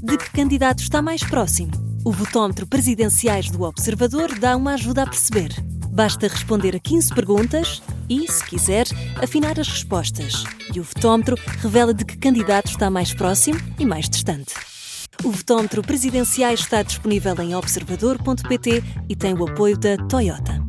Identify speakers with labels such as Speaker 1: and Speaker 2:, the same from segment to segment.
Speaker 1: de que candidato está mais próximo. O votómetro Presidenciais do Observador dá uma ajuda a perceber. Basta responder a 15 perguntas e, se quiser, afinar as respostas. E o votómetro revela de que candidato está mais próximo e mais distante. O votómetro Presidenciais está disponível em observador.pt e tem o apoio da Toyota.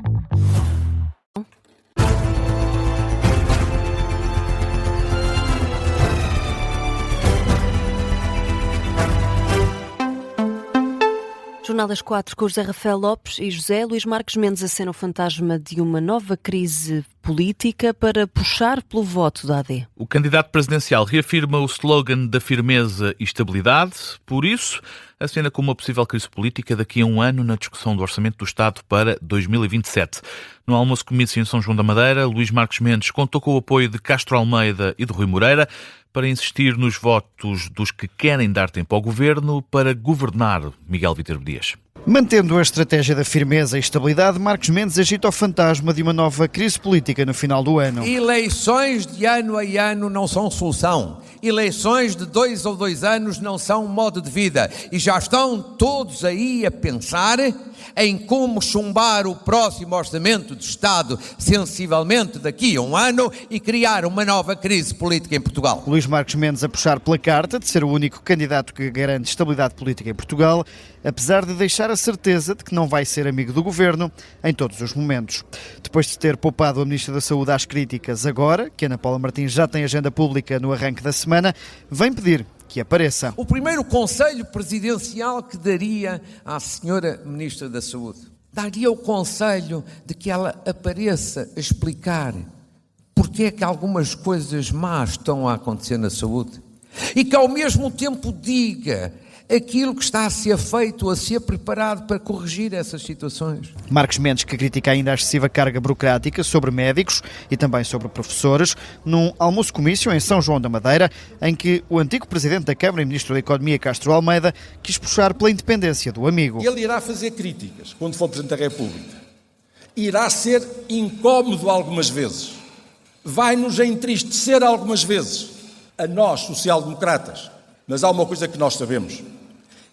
Speaker 1: Jornal das 4 com José Rafael Lopes e José Luís Marques Mendes acena o fantasma de uma nova crise política para puxar pelo voto da AD.
Speaker 2: O candidato presidencial reafirma o slogan da firmeza e estabilidade, por isso acena como uma possível crise política daqui a um ano na discussão do Orçamento do Estado para 2027. No almoço comício em São João da Madeira, Luís Marques Mendes contou com o apoio de Castro Almeida e de Rui Moreira para insistir nos votos dos que querem dar tempo ao governo para governar Miguel Viterbo Dias.
Speaker 3: Mantendo a estratégia da firmeza e estabilidade, Marques Mendes agita o fantasma de uma nova crise política no final do ano.
Speaker 4: Eleições de ano a ano não são solução. Eleições de 2 ou 2 anos não são modo de vida. E já estão todos aí a pensar em como chumbar o próximo Orçamento de Estado sensivelmente daqui a um ano e criar uma nova crise política em Portugal.
Speaker 3: Luís Marques Mendes a puxar pela carta de ser o único candidato que garante estabilidade política em Portugal, apesar de deixar a certeza de que não vai ser amigo do governo em todos os momentos. Depois de ter poupado a Ministra da Saúde às críticas, agora, que Ana Paula Martins já tem agenda pública no arranque da semana, vem pedir que apareça.
Speaker 4: O primeiro conselho presidencial que daria à senhora Ministra da Saúde, daria o conselho de que ela apareça a explicar porque é que algumas coisas más estão a acontecer na saúde e que ao mesmo tempo diga aquilo que está a ser feito, a ser preparado para corrigir essas situações.
Speaker 3: Marques Mendes, que critica ainda a excessiva carga burocrática sobre médicos e também sobre professores, num almoço-comício em São João da Madeira, em que o antigo Presidente da Câmara e Ministro da Economia, Castro Almeida, quis puxar pela independência do amigo.
Speaker 5: Ele irá fazer críticas quando for Presidente da República. Irá ser incómodo algumas vezes. Vai-nos entristecer algumas vezes, a nós, social-democratas. Mas há uma coisa que nós sabemos,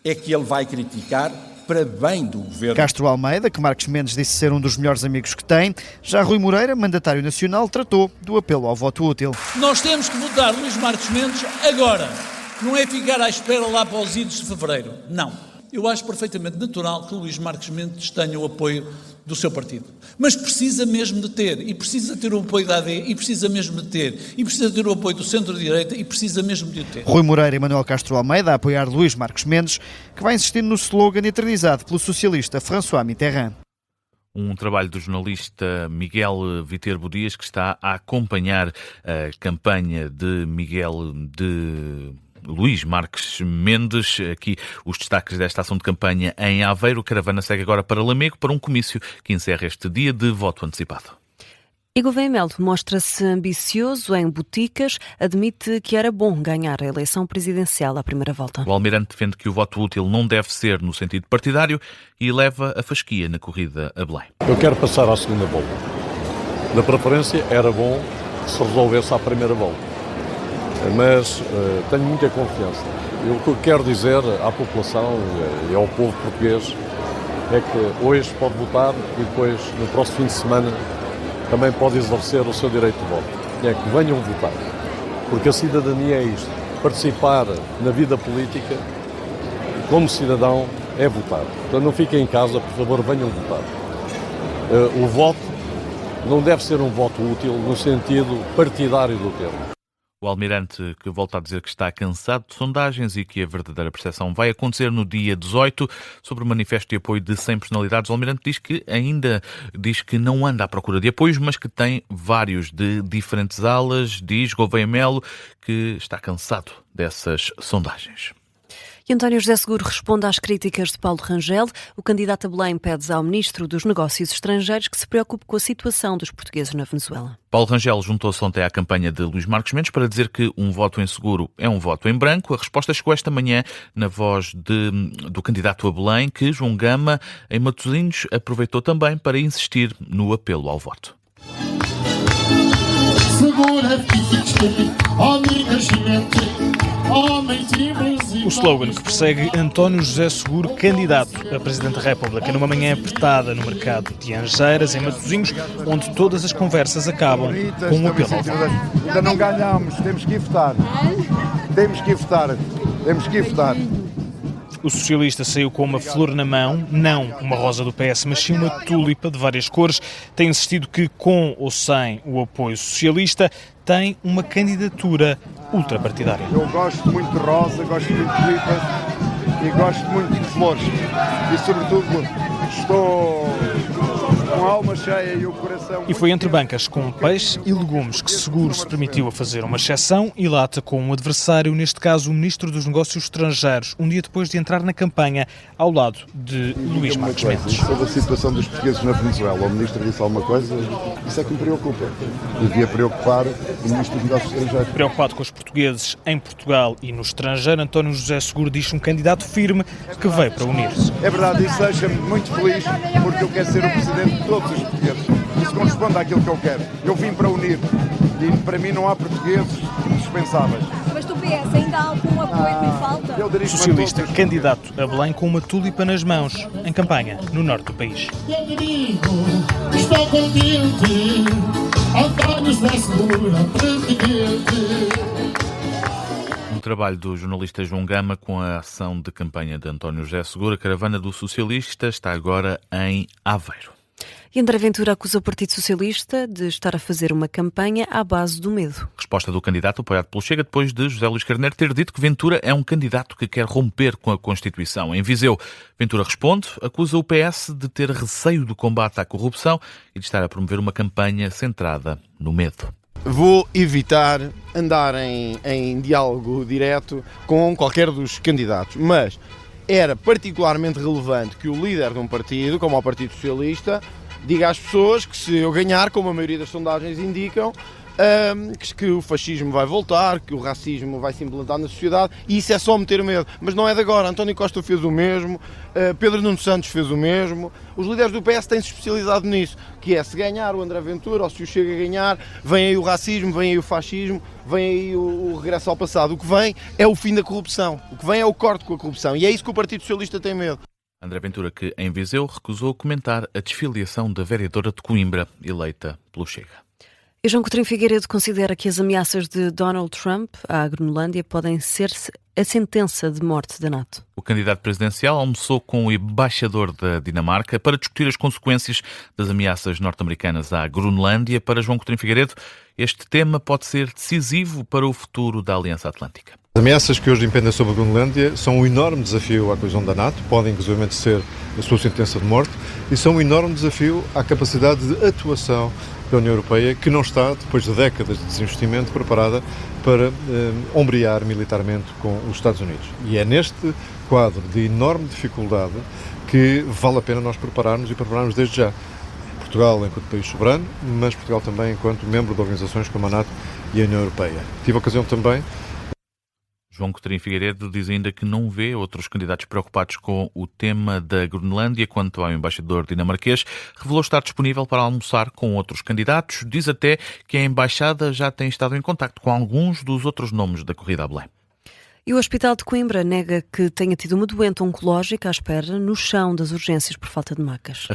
Speaker 5: é que ele vai criticar para bem do governo.
Speaker 3: Castro Almeida, que Marques Mendes disse ser um dos melhores amigos que tem, já Rui Moreira, mandatário nacional, tratou do apelo ao voto útil.
Speaker 6: Nós temos que votar Luís Marques Mendes agora, não é ficar à espera lá para os idos de fevereiro, não. Eu acho perfeitamente natural que Luís Marques Mendes tenha o apoio do seu partido. Mas precisa mesmo de ter, e precisa ter o apoio da AD, e precisa mesmo de ter, e precisa ter o apoio do centro-direita, e precisa mesmo de o ter.
Speaker 3: Rui Moreira e Manuel Castro Almeida a apoiar Luís Marques Mendes, que vai insistindo no slogan eternizado pelo socialista François Mitterrand.
Speaker 2: Um trabalho do jornalista Miguel Viterbo Dias, que está a acompanhar a campanha de Luís Marques Mendes. Aqui os destaques desta ação de campanha em Aveiro. A caravana segue agora para Lamego para um comício que encerra este dia de voto antecipado.
Speaker 1: E Gouveia Melo mostra-se ambicioso em boticas, admite que era bom ganhar a eleição presidencial à primeira volta.
Speaker 2: O almirante defende que o voto útil não deve ser no sentido partidário e leva a fasquia na corrida a Belém.
Speaker 7: Eu quero passar à segunda volta. Na preferência era bom que se resolvesse à primeira volta. Mas tenho muita confiança. O que eu quero dizer à população e ao povo português é que hoje pode votar e depois, no próximo fim de semana, também pode exercer o seu direito de voto. É que venham votar, porque a cidadania é isto. Participar na vida política, como cidadão, é votar. Portanto, não fiquem em casa, por favor, venham votar. O voto não deve ser um voto útil no sentido partidário do termo.
Speaker 2: O almirante que volta a dizer que está cansado de sondagens e que a verdadeira percepção vai acontecer no dia 18 sobre o manifesto de apoio de 100 personalidades. O almirante diz que não anda à procura de apoios, mas que tem vários de diferentes alas. Diz Gouveia Melo que está cansado dessas sondagens.
Speaker 1: E António José Seguro responde às críticas de Paulo Rangel. O candidato a Belém pede ao Ministro dos Negócios Estrangeiros que se preocupe com a situação dos portugueses na Venezuela.
Speaker 2: Paulo Rangel juntou-se ontem à campanha de Luís Marques Mendes para dizer que um voto em seguro é um voto em branco. A resposta chegou esta manhã na voz do candidato a Belém, que João Gama, em Matosinhos, aproveitou também para insistir no apelo ao voto.
Speaker 8: Segura, minha gente, O slogan que persegue António José Seguro, candidato a Presidente da República, numa manhã apertada no mercado de Angeiras, em Matosinhos, onde todas as conversas acabam com um apelo ao voto.
Speaker 9: Ainda não ganhamos, temos que ir votar. Temos que ir votar. Temos que ir votar.
Speaker 8: O socialista saiu com uma flor na mão, não uma rosa do PS, mas sim uma tulipa de várias cores. Tem insistido que, com ou sem o apoio socialista, tem uma candidatura ultrapartidária.
Speaker 9: Eu gosto muito de rosa, gosto muito de tulipas e gosto muito de flores. E, sobretudo, estou com a alma cheia e o coração...
Speaker 8: E foi entre bancas com peixe e legumes que Seguro se permitiu a fazer uma exceção e lata com um adversário, neste caso o Ministro dos Negócios Estrangeiros, um dia depois de entrar na campanha ao lado de Luís Marques Mendes.
Speaker 9: Sobre a situação dos portugueses na Venezuela, o Ministro disse alguma coisa, isso é que me preocupa. Devia preocupar o Ministro dos Negócios Estrangeiros.
Speaker 8: Preocupado com os portugueses em Portugal e no estrangeiro, António José Seguro diz um candidato firme que veio para unir-se.
Speaker 9: É verdade, isso deixa-me muito feliz, porque eu quero ser o Presidente de todos os portugueses. Isso corresponde àquilo que eu quero. Eu vim para unir e para mim não há portugueses dispensáveis.
Speaker 10: Mas do PS ainda há algum apoio que lhe falta?
Speaker 8: Socialista, candidato a Belém com uma tulipa nas mãos, em campanha no norte do país.
Speaker 11: Estou contente, António José Seguro, presidente.
Speaker 2: Um trabalho do jornalista João Gama com a ação de campanha de António José Seguro. A caravana do socialista está agora em Aveiro.
Speaker 1: E André Ventura acusa o Partido Socialista de estar a fazer uma campanha à base do medo.
Speaker 2: Resposta do candidato apoiado pelo Chega depois de José Luís Carneiro ter dito que Ventura é um candidato que quer romper com a Constituição. Em Viseu, Ventura responde, acusa o PS de ter receio do combate à corrupção e de estar a promover uma campanha centrada no medo.
Speaker 12: Vou evitar andar em diálogo direto com qualquer dos candidatos, mas era particularmente relevante que o líder de um partido, como o Partido Socialista, diga às pessoas que se eu ganhar, como a maioria das sondagens indicam, que o fascismo vai voltar, que o racismo vai se implantar na sociedade, e isso é só meter medo. Mas não é de agora. António Costa fez o mesmo, Pedro Nuno Santos fez o mesmo. Os líderes do PS têm-se especializado nisso, que é se ganhar o André Ventura, ou se o Chega a ganhar, vem aí o racismo, vem aí o fascismo, vem aí o regresso ao passado. O que vem é o fim da corrupção, o que vem é o corte com a corrupção, e é isso que o Partido Socialista tem medo.
Speaker 2: André Ventura, que em Viseu recusou comentar a desfiliação da vereadora de Coimbra, eleita pelo Chega.
Speaker 1: E João Coutinho Figueiredo considera que as ameaças de Donald Trump à Groenlândia podem ser a sentença de morte da NATO.
Speaker 2: O candidato presidencial almoçou com o embaixador da Dinamarca para discutir as consequências das ameaças norte-americanas à Groenlândia. Para João Coutinho Figueiredo, este tema pode ser decisivo para o futuro da Aliança Atlântica.
Speaker 7: As ameaças que hoje impendem sobre a Groenlândia são um enorme desafio à coesão da NATO, podem inclusive ser a sua sentença de morte, e são um enorme desafio à capacidade de atuação da União Europeia, que não está, depois de décadas de desinvestimento, preparada para ombrear militarmente com os Estados Unidos. E é neste quadro de enorme dificuldade que vale a pena nós prepararmos desde já. Portugal enquanto país soberano, mas Portugal também enquanto membro de organizações como a NATO e a União Europeia. Tive a ocasião também.
Speaker 2: João Coutinho Figueiredo diz ainda que não vê outros candidatos preocupados com o tema da Groenlândia. Quanto ao embaixador dinamarquês, revelou estar disponível para almoçar com outros candidatos. Diz até que a embaixada já tem estado em contacto com alguns dos outros nomes da corrida a Belém.
Speaker 1: E o Hospital de Coimbra nega que tenha tido uma doente oncológica à espera no chão das urgências por falta de macas.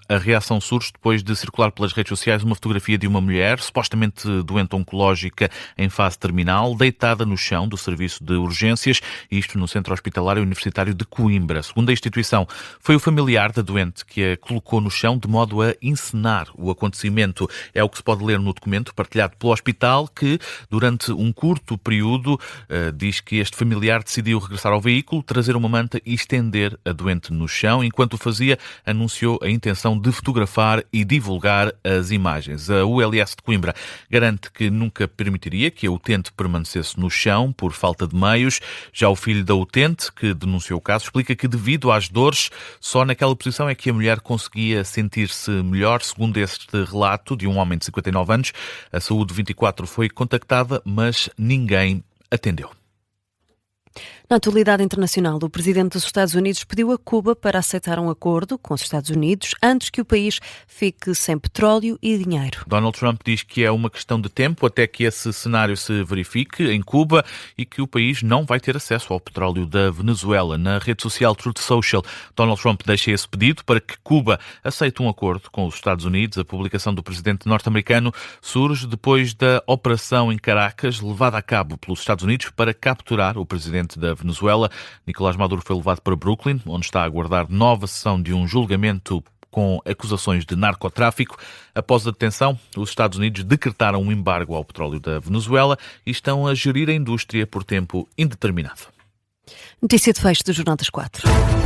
Speaker 2: A reação surge depois de circular pelas redes sociais uma fotografia de uma mulher, supostamente doente oncológica em fase terminal, deitada no chão do serviço de urgências, isto no Centro Hospitalar Universitário de Coimbra. Segundo a instituição, foi o familiar da doente que a colocou no chão de modo a encenar o acontecimento. É o que se pode ler no documento partilhado pelo hospital, que durante um curto período diz que este familiar decidiu regressar ao veículo, trazer uma manta e estender a doente no chão. Enquanto o fazia, anunciou a intenção de fotografar e divulgar as imagens. A ULS de Coimbra garante que nunca permitiria que a utente permanecesse no chão por falta de meios. Já o filho da utente, que denunciou o caso, explica que devido às dores, só naquela posição é que a mulher conseguia sentir-se melhor. Segundo este relato de um homem de 59 anos, a Saúde 24 foi contactada, mas ninguém atendeu.
Speaker 1: Na atualidade internacional, o presidente dos Estados Unidos pediu a Cuba para aceitar um acordo com os Estados Unidos antes que o país fique sem petróleo e dinheiro.
Speaker 2: Donald Trump diz que é uma questão de tempo até que esse cenário se verifique em Cuba e que o país não vai ter acesso ao petróleo da Venezuela. Na rede social Truth Social, Donald Trump deixa esse pedido para que Cuba aceite um acordo com os Estados Unidos. A publicação do presidente norte-americano surge depois da operação em Caracas, levada a cabo pelos Estados Unidos para capturar o presidente da Venezuela. Nicolás Maduro foi levado para Brooklyn, onde está a aguardar nova sessão de um julgamento com acusações de narcotráfico. Após a detenção, os Estados Unidos decretaram um embargo ao petróleo da Venezuela e estão a gerir a indústria por tempo indeterminado.
Speaker 1: Notícia de fecho do Jornal das 4.